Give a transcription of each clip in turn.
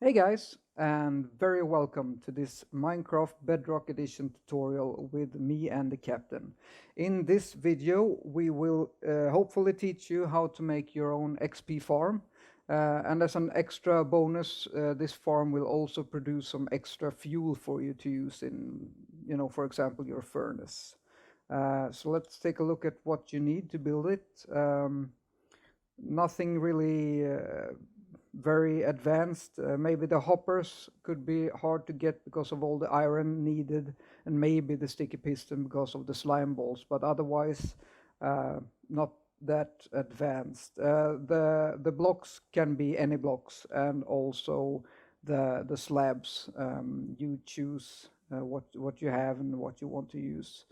Hey guys, and very welcome to this Minecraft Bedrock Edition tutorial with me and the captain. In this video we will hopefully teach you how to make your own XP farm, and as an extra bonus this farm will also produce some extra fuel for you to use in, for example, your furnace. So let's take a look at what you need to build it. Nothing really very advanced. Maybe the hoppers could be hard to get because of all the iron needed, and maybe the sticky piston because of the slime balls, but otherwise not that advanced. The blocks can be any blocks, and also the slabs. You choose what you have and what you want to use.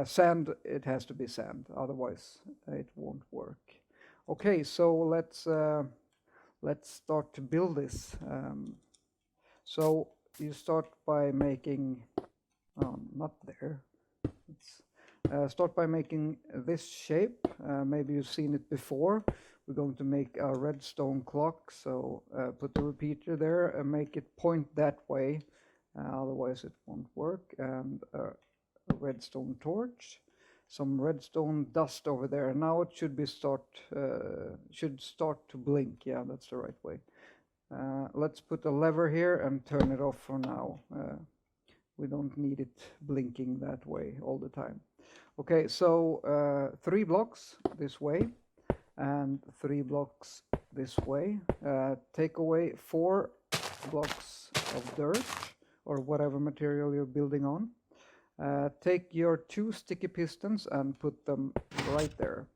Sand, it has to be sand, otherwise it won't work. Okay, so let's start to build this. So you start by making, not there. Start by making this shape. Maybe you've seen it before. We're going to make a redstone clock. So put the repeater there and make it point that way. Otherwise it won't work. And a redstone torch. Some redstone dust over there. Now it should start to blink. Yeah, that's the right way. Let's put a lever here and turn it off for now. We don't need it blinking that way all the time. Okay, so 3 blocks this way and 3 blocks this way. Take away 4 blocks of dirt or whatever material you're building on. Take your 2 sticky pistons and put them right there.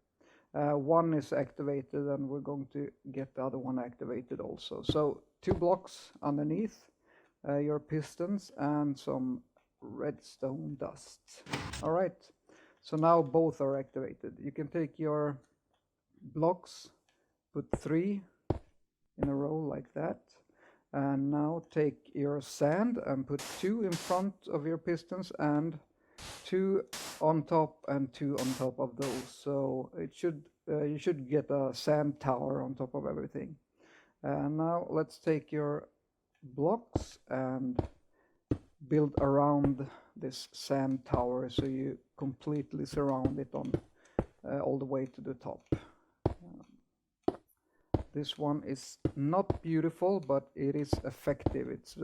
One is activated and we're going to get the other one activated also. So 2 blocks underneath your pistons and some redstone dust. All right, so now both are activated. You can take your blocks, put 3 in a row like that. And now take your sand and put 2 in front of your pistons and 2 on top and 2 on top of those. So it should you should get a sand tower on top of everything. And now let's take your blocks and build around this sand tower so you completely surround it on all the way to the top. This one is not beautiful, but it is effective. It's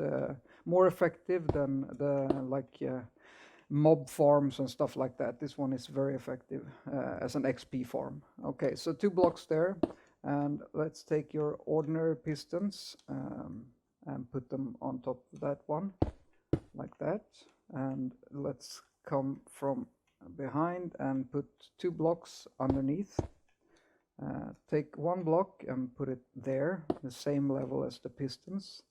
more effective than the mob farms and stuff like that. This one is very effective as an XP farm. Okay, so 2 blocks there, and let's take your ordinary pistons and put them on top of that one, like that. And let's come from behind and put 2 blocks underneath. Take 1 block and put it there, the same level as the pistons.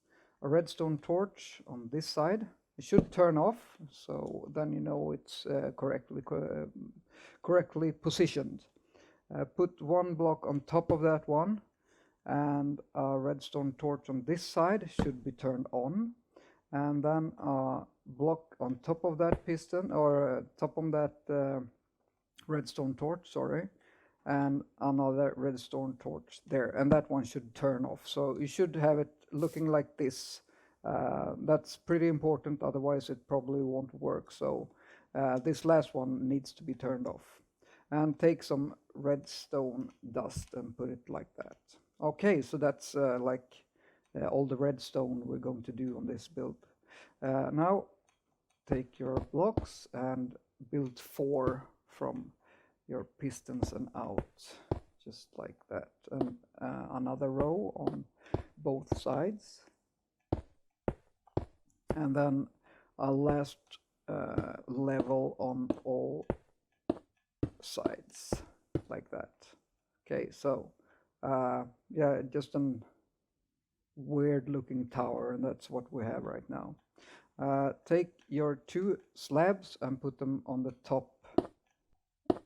A redstone torch on this side. It should turn off, so then you know it's correctly positioned. Put 1 block on top of that one, and a redstone torch on this side should be turned on. And then a block on top of that piston, or top of that redstone torch, sorry. And another redstone torch there, and that one should turn off. So you should have it looking like this. That's pretty important, otherwise it probably won't work. So this last one needs to be turned off. And take some redstone dust and put it like that. Okay, so that's all the redstone we're going to do on this build. Now take your blocks and build 4 from your pistons and out, just like that, and another row on both sides, and then a last level on all sides, like that. Okay, so yeah, just a weird looking tower, and that's what we have right now. Take your 2 slabs and put them on the top,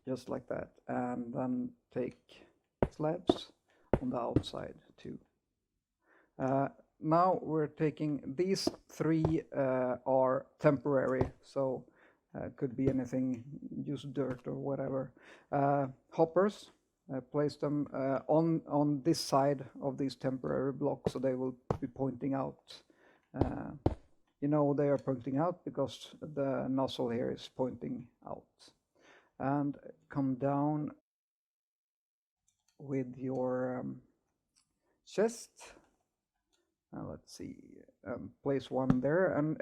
just like that, and then take slabs on the outside too. Now we're taking these 3 are temporary, so could be anything, just dirt or whatever. Hoppers, place them on this side of these temporary blocks, so they will be pointing out. You know they are pointing out because the nozzle here is pointing out. And come down with your chest. Let's see, place one there, and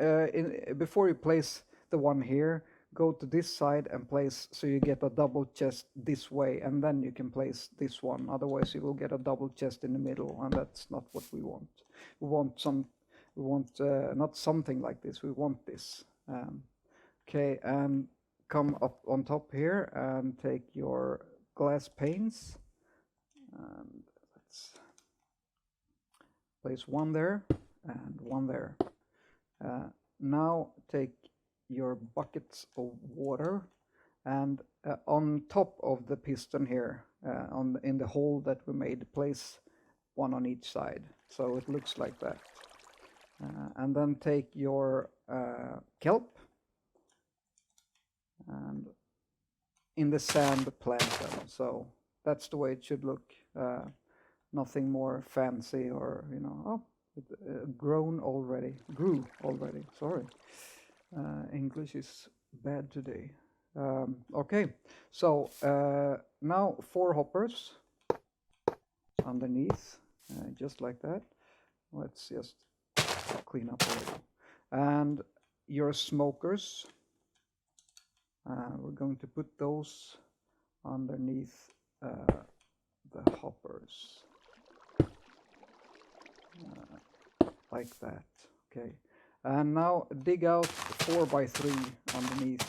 before you place the one here, go to this side and place so you get a double chest this way, and then you can place this one. Otherwise you will get a double chest in the middle, and that's not what we want. We want not something like this, we want this. Okay, and come up on top here and take your glass panes, and let's place one there and one there. Now take your buckets of water, and on top of the piston here, in the hole that we made, place one on each side, so it looks like that. And then take your kelp, and in the sand plant them. So that's the way it should look. Nothing more fancy, or it grew already. Sorry, English is bad today. Okay, so now 4 hoppers underneath, just like that. Let's just clean up a little. And your smokers, we're going to put those underneath the hoppers, like that. Okay, and now dig out 4x3 underneath,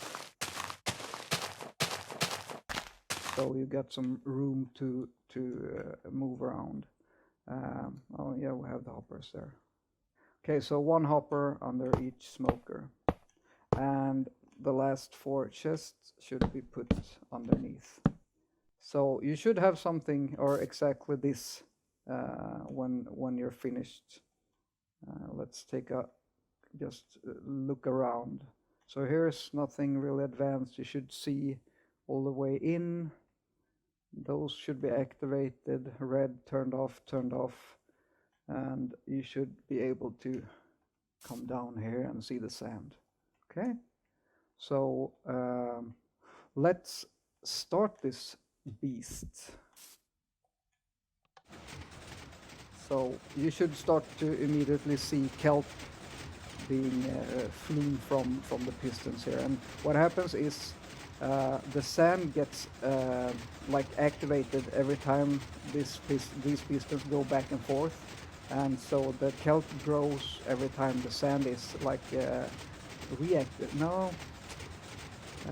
so you got some room to move around. Oh yeah, we have the hoppers there. Okay, so 1 hopper under each smoker, and the last 4 chests should be put underneath. So you should have something or exactly this when you're finished. Let's take a just look around. So here's nothing really advanced. You should see all the way in. Those should be activated, red, turned off, and you should be able to come down here and see the sand. Okay, so let's start this beast. So you should start to immediately see kelp being flew from the pistons here, and what happens is the sand gets like activated every time these pistons go back and forth, and so the kelp grows every time the sand is like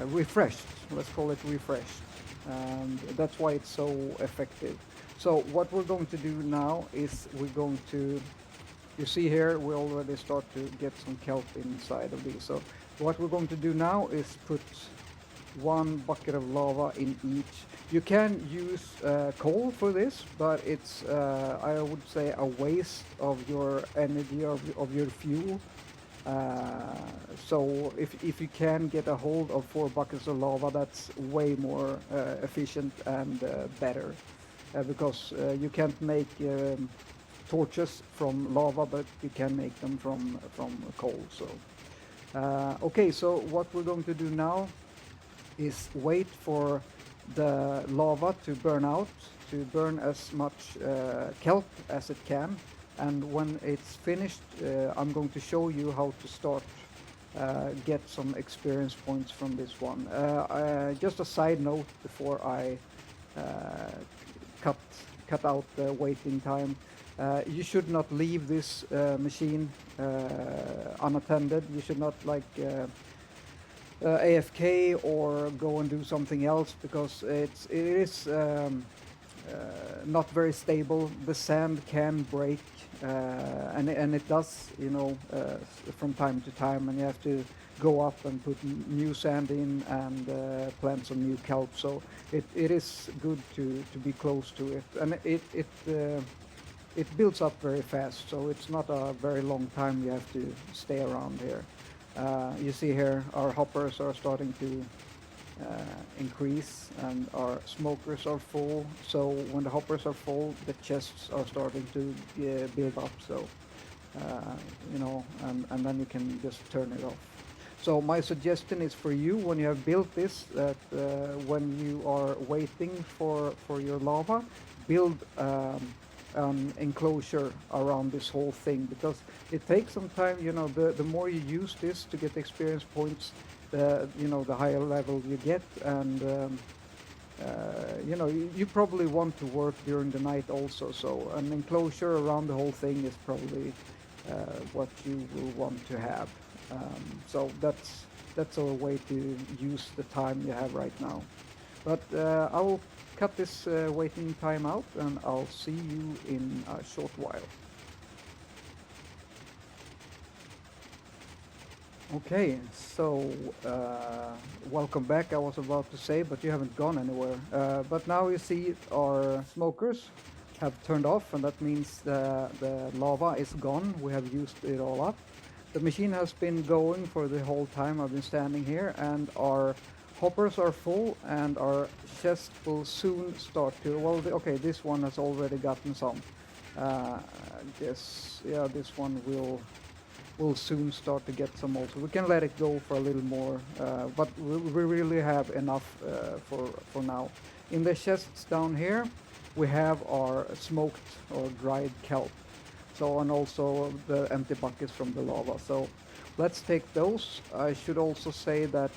refreshed. Let's call it refreshed, and that's why it's so effective. So what we're going to do now is we're going to, you see here we already start to get some kelp inside of these. So what we're going to do now is put 1 bucket of lava in each. You can use coal for this, but it's I would say a waste of your energy, of your fuel. So if you can get a hold of 4 buckets of lava, that's way more efficient and better, because you can't make torches from lava, but you can make them from coal. So okay, so what we're going to do now is wait for the lava to burn out, to burn as much kelp as it can. And when it's finished, I'm going to show you how to start get some experience points from this one. Just a side note before I cut out the waiting time. You should not leave this machine unattended. You should not like AFK or go and do something else, because it is not very stable. The sand can break, and it does, from time to time, and you have to go up and put new sand in and plant some new kelp. So it is good to be close to it, and it builds up very fast. So it's not a very long time you have to stay around here. You see here our hoppers are starting to increase and our smokers are full. So when the hoppers are full, the chests are starting to build up. So and then you can just turn it off. So my suggestion is for you, when you have built this, that when you are waiting for your lava, build an enclosure around this whole thing, because it takes some time. The more you use this to get experience points, the higher level you get. And you probably want to work during the night also, so an enclosure around the whole thing is probably what you will want to have. So that's a way to use the time you have right now. But I will cut this waiting time out, and I'll see you in a short while. Okay, so welcome back. I was about to say, but you haven't gone anywhere. But now you see our smokers have turned off, and that means the lava is gone. We have used it all up. The machine has been going for the whole time I've been standing here, and our hoppers are full, and our chest will soon start to... Well, okay, this one has already gotten some. I guess, yeah, this one will soon start to get some also. We can let it go for a little more, but we really have enough for now. In the chests down here, we have our smoked or dried kelp. So, and also the empty buckets from the lava. So let's take those. I should also say that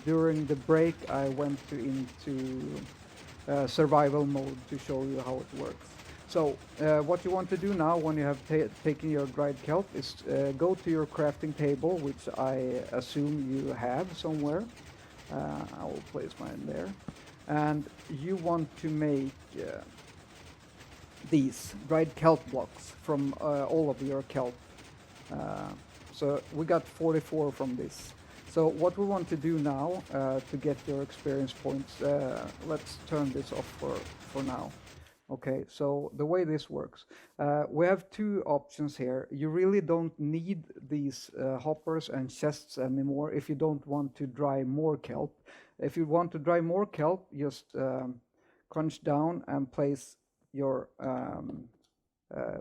during the break I went into survival mode to show you how it works. So what you want to do now, when you have taken your dried kelp, is go to your crafting table, which I assume you have somewhere. I will place mine there. And you want to make these dried kelp blocks from all of your kelp. So we got 44 from this. So what we want to do now to get your experience points, let's turn this off for now. Okay, so the way this works, we have two options here. You really don't need these hoppers and chests anymore if you don't want to dry more kelp. If you want to dry more kelp, just crunch down and place your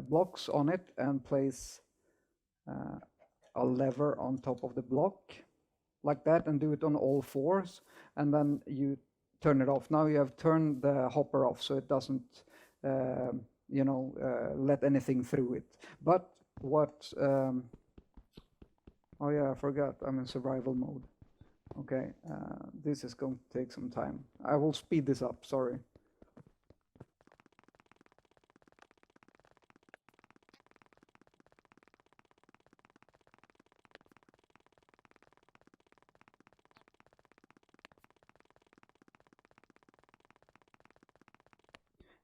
blocks on it, and place a lever on top of the block like that, and do it on all fours, and then you turn it off. Now you have turned the hopper off, so it doesn't let anything through it. But what oh yeah, I forgot, I'm in survival mode. Okay, this is going to take some time. I will speed this up, sorry.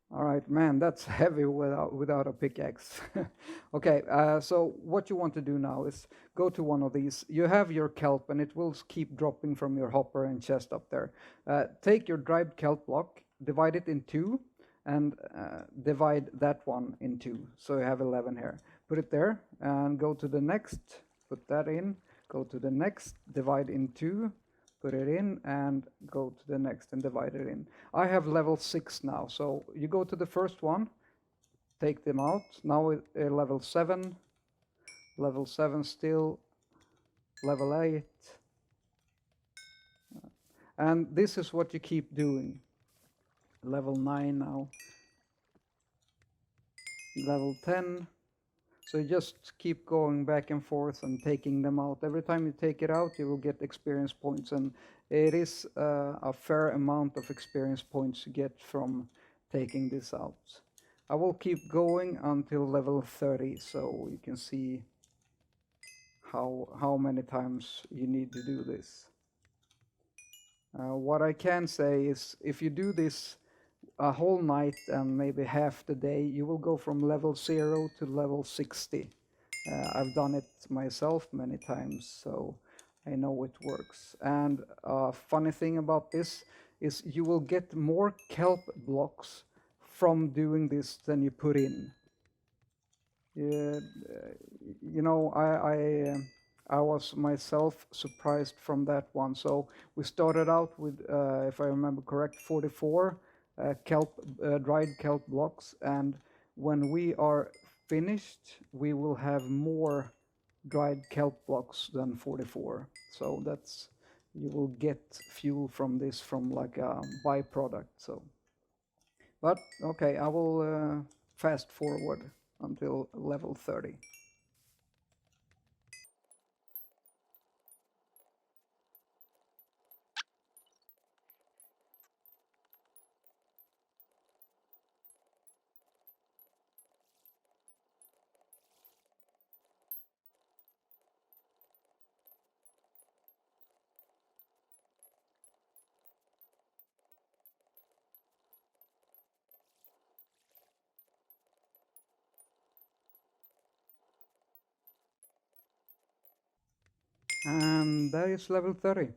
All right, man, that's heavy without a pickaxe. Okay, so what you want to do now is go to one of these. You have your kelp, and it will keep dropping from your hopper and chest up there. Take your dried kelp block, divide it in two, and divide that one in two. So you have 11 here. Put it there, and go to the next, put that in, go to the next, divide in two, put it in, and go to the next and divide it in. I have level 6 now, so you go to the first one, take them out. Now level 7 still, level 8. And this is what you keep doing. Level 9 now, level 10. So you just keep going back and forth and taking them out. Every time you take it out, you will get experience points, and it is a fair amount of experience points you get from taking this out. I will keep going until level 30, so you can see how many times you need to do this. What I can say is, if you do this a whole night and maybe half the day, you will go from level 0 to level 60. I've done it myself many times, so I know it works. And a funny thing about this is you will get more kelp blocks from doing this than you put in. I was myself surprised from that one. So we started out with, if I remember correct, 44 dried kelp blocks, and when we are finished, we will have more dried kelp blocks than 44. So that's, you will get fuel from this from like a byproduct. So, but okay, I will fast forward until level 30. And that is level 30.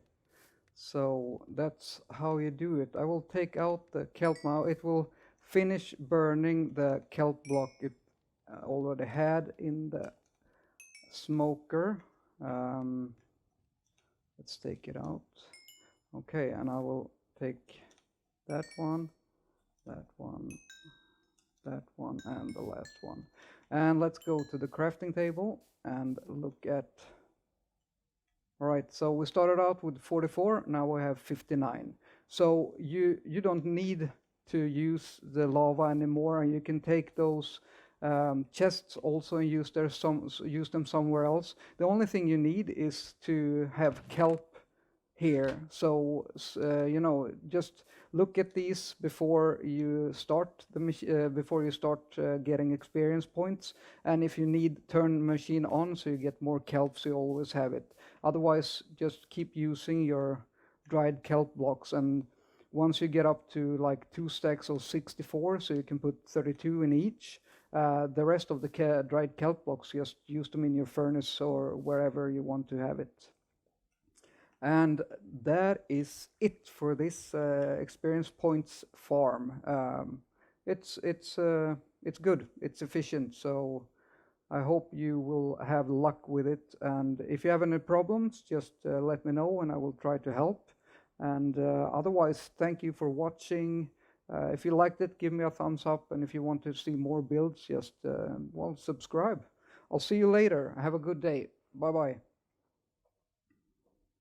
So that's how you do it. I will take out the kelp now. It will finish burning the kelp block it already had in the smoker. Um, let's take it out. Okay, and I will take that one, that one, that one, and the last one. And let's go to the crafting table and look at. All right, so we started out with 44, now we have 59. So you don't need to use the lava anymore, and you can take those chests also and use them somewhere else. The only thing you need is to have kelp here. So just look at these before you start getting experience points. And if you need, turn machine on so you get more kelp, so you always have it. Otherwise, just keep using your dried kelp blocks, and once you get up to like 2 stacks of 64, so you can put 32 in each, the rest of the dried kelp blocks, just use them in your furnace or wherever you want to have it. And that is it for this experience points farm. It's good. It's efficient. So I hope you will have luck with it. And if you have any problems, just let me know, and I will try to help. And otherwise, thank you for watching. If you liked it, give me a thumbs up. And if you want to see more builds, just subscribe. I'll see you later. Have a good day. Bye bye.